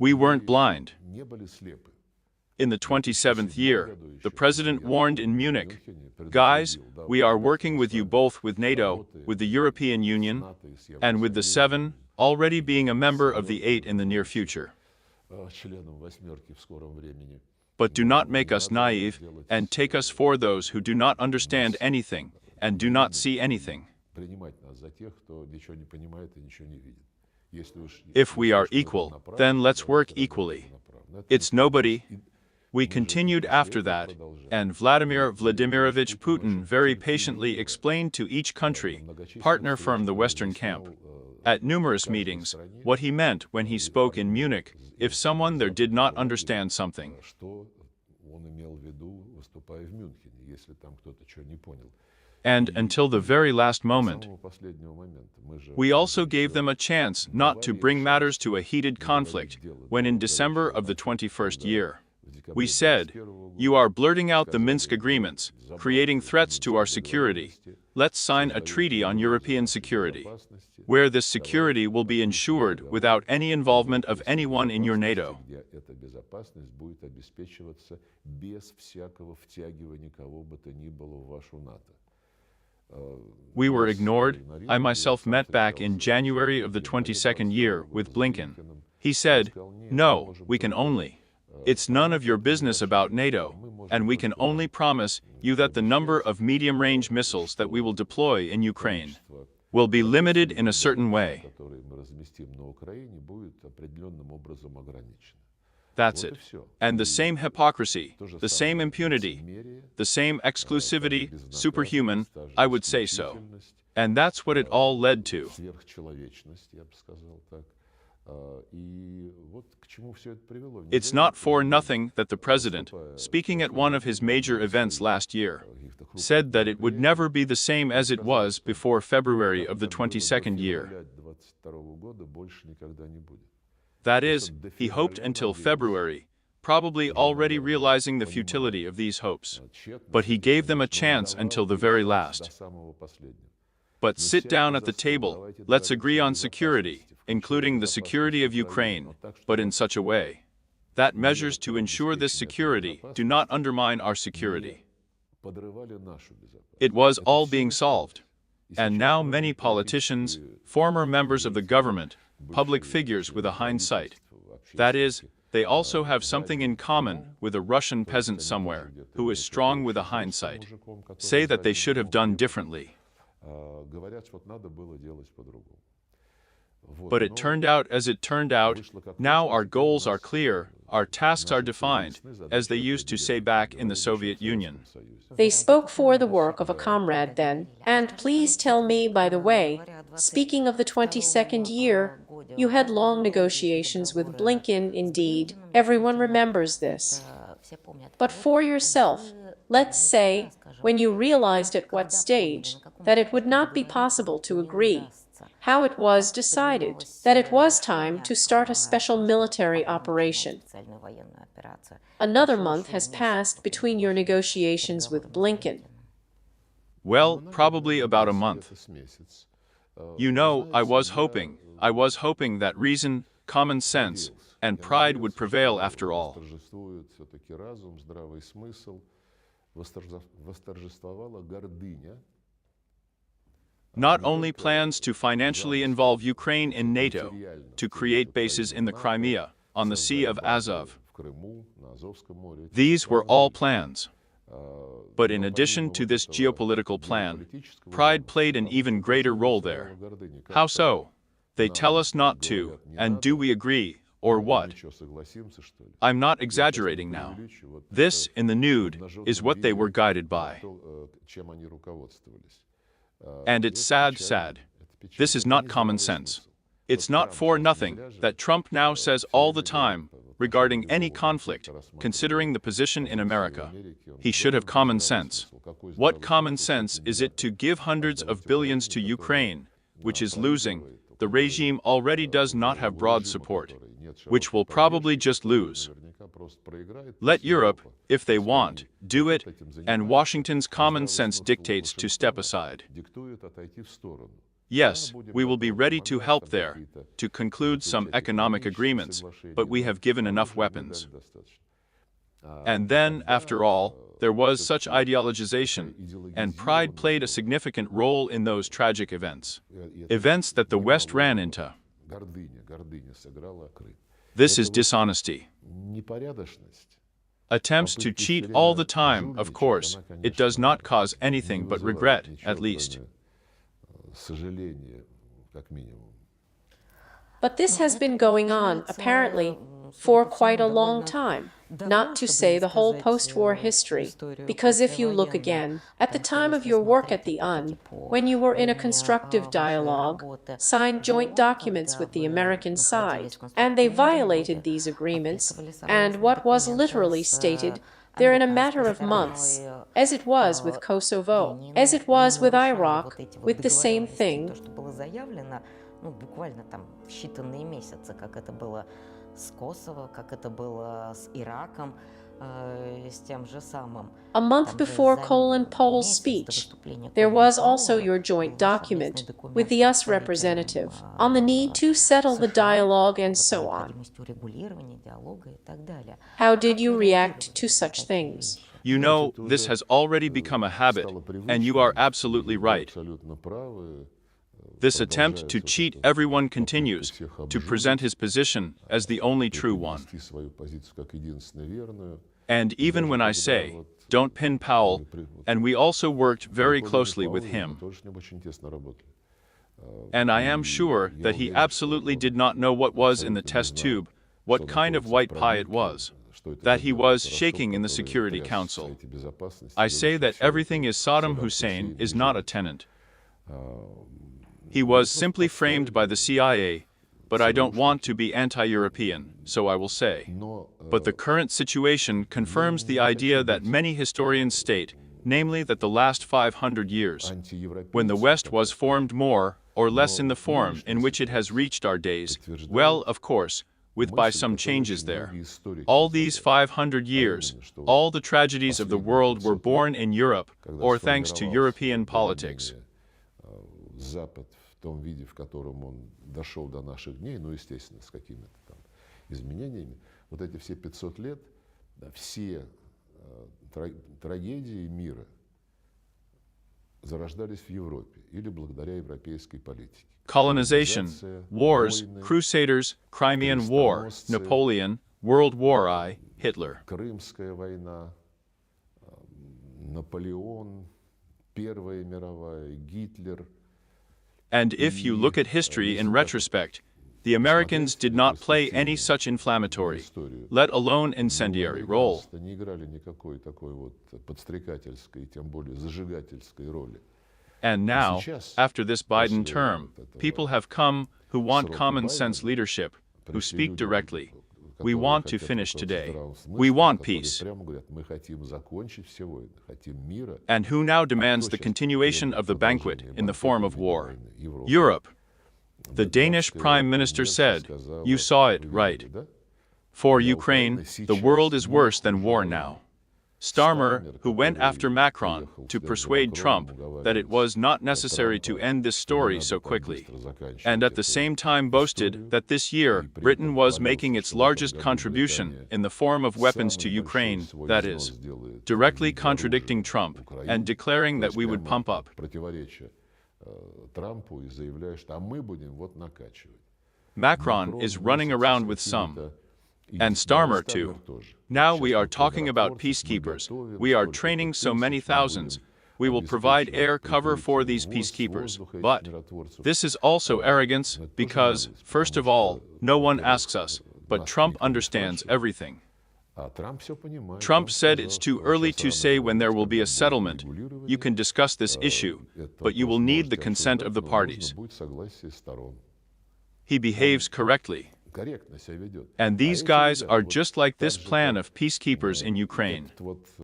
We weren't blind. In the 27th year, the president warned in Munich, "Guys, we are working with you both with NATO, with the European Union, and with the 7, already being a member of the 8 in the near future. But do not make us naive and take us for those who do not understand anything and do not see anything. If we are equal, then let's work equally. It's nobody." We continued after that, and Vladimir Vladimirovich Putin very patiently explained to each country, partner from the Western camp, at numerous meetings, what he meant when he spoke in Munich if someone there did not understand something. And until the very last moment, we also gave them a chance not to bring matters to a heated conflict when in December of the 21st year, we said, "You are blurting out the Minsk agreements, creating threats to our security. Let's sign a treaty on European security, where this security will be ensured without any involvement of anyone in your NATO." We were ignored. I myself met back in January of the 22nd year with Blinken. He said, "No, we can only. It's none of your business about NATO, and we can only promise you that the number of medium-range missiles that we will deploy in Ukraine will be limited in a certain way." That's it. And the same hypocrisy, the same impunity, the same exclusivity, superhuman, I would say so. And that's what it all led to. It's not for nothing that the president, speaking at one of his major events last year, said that it would never be the same as it was before February of the 22nd year. That is, he hoped until February, probably already realizing the futility of these hopes. But he gave them a chance until the very last. But sit down at the table, let's agree on security, including the security of Ukraine, but in such a way that measures to ensure this security do not undermine our security. It was all being solved. And now many politicians, former members of the government, public figures with a hindsight, that is, they also have something in common with a Russian peasant somewhere who is strong with a hindsight, say that they should have done differently. But it turned out as it turned out. Now our goals are clear, our tasks are defined, as they used to say back in the Soviet Union. They spoke for the work of a comrade then. And please tell me, by the way, speaking of the 22nd year, you had long negotiations with Blinken, indeed, everyone remembers this. But for yourself, let's say, when you realized at what stage that it would not be possible to agree, how it was decided that it was time to start a special military operation. Another month has passed between your negotiations with Blinken. Well, probably about a month. You know, I was hoping that reason, common sense, and pride would prevail after all. Not only plans to financially involve Ukraine in NATO, to create bases in the Crimea, on the Sea of Azov. These were all plans. But in addition to this geopolitical plan, pride played an even greater role there. How so? They tell us not to, and do we agree, or what? I'm not exaggerating now. This, in the nude, is what they were guided by. And it's sad. This is not common sense. It's not for nothing that Trump now says all the time, regarding any conflict, considering the position in America, he should have common sense. What common sense is it to give hundreds of billions to Ukraine, which is losing? The regime already does not have broad support, which will probably just lose. Let Europe, if they want, do it, and Washington's common sense dictates to step aside. Yes, we will be ready to help there, to conclude some economic agreements, but we have given enough weapons. And then, after all, there was such ideologization, and pride played a significant role in those tragic events. Events that the West ran into. This is dishonesty. Attempts to cheat all the time, of course, it does not cause anything but regret, at least. But this has been going on, apparently, for quite a long time, not to say the whole post-war history, because if you look again, at the time of your work at the UN, when you were in a constructive dialogue, signed joint documents with the American side, and they violated these agreements, and what was literally stated there in a matter of months, as it was with Kosovo, as it was with Iraq, with the same thing. Ну, буквально там считанные месяцы, как это было с Косово, как это было с Ираком, с тем же самым. A month before Pole's speech, there was also your joint document with the US representative on the need to settle the dialogue and so on. How did you react to such things? You know, this has already become a habit, and you are absolutely right. This attempt to cheat everyone continues, to present his position as the only true one. And even when I say, don't pin Powell, and we also worked very closely with him. And I am sure that he absolutely did not know what was in the test tube, what kind of white pie it was, that he was shaking in the Security Council. I say that everything is Saddam Hussein is not a tenant. He was simply framed by the CIA, but I don't want to be anti-European, so I will say. But the current situation confirms the idea that many historians state, namely that the last 500 years, when the West was formed more or less in the form in which it has reached our days, well, of course, with by some changes there. All these 500 years, all the tragedies of the world were born in Europe, or thanks to European politics. В том виде, в котором он дошел до наших дней, ну, естественно, с какими-то там изменениями, вот эти все 500 лет, да, все трагедии мира зарождались в Европе или благодаря европейской политике. Colonization, wars, Crusaders, Crimean War, Napoleon, World War I, Hitler. Крымская война, Наполеон, Первая мировая, Гитлер. And if you look at history in retrospect, the Americans did not play any such inflammatory, let alone incendiary role. Не играли никакой такой вот подстрекательской, тем более зажигательской роли. And now, after this Biden term, people have come who want common sense leadership, who speak directly. We want to finish today. We want peace. And who now demands the continuation of the banquet in the form of war? Europe. The Danish Prime Minister said, you saw it, right? For Ukraine, the world is worse than war now. Starmer, who went after Macron to persuade Trump that it was not necessary to end this story so quickly, and at the same time boasted that this year Britain was making its largest contribution in the form of weapons to Ukraine, that is, directly contradicting Trump and declaring that we would pump up. Macron is running around with some. And Starmer too. Now we are talking about peacekeepers. We are training so many thousands. We will provide air cover for these peacekeepers. But this is also arrogance because, first of all, no one asks us, but Trump understands everything. Trump said it's too early to say when there will be a settlement. You can discuss this issue, but you will need the consent of the parties. He behaves correctly. And these guys are just like this plan of peacekeepers in Ukraine.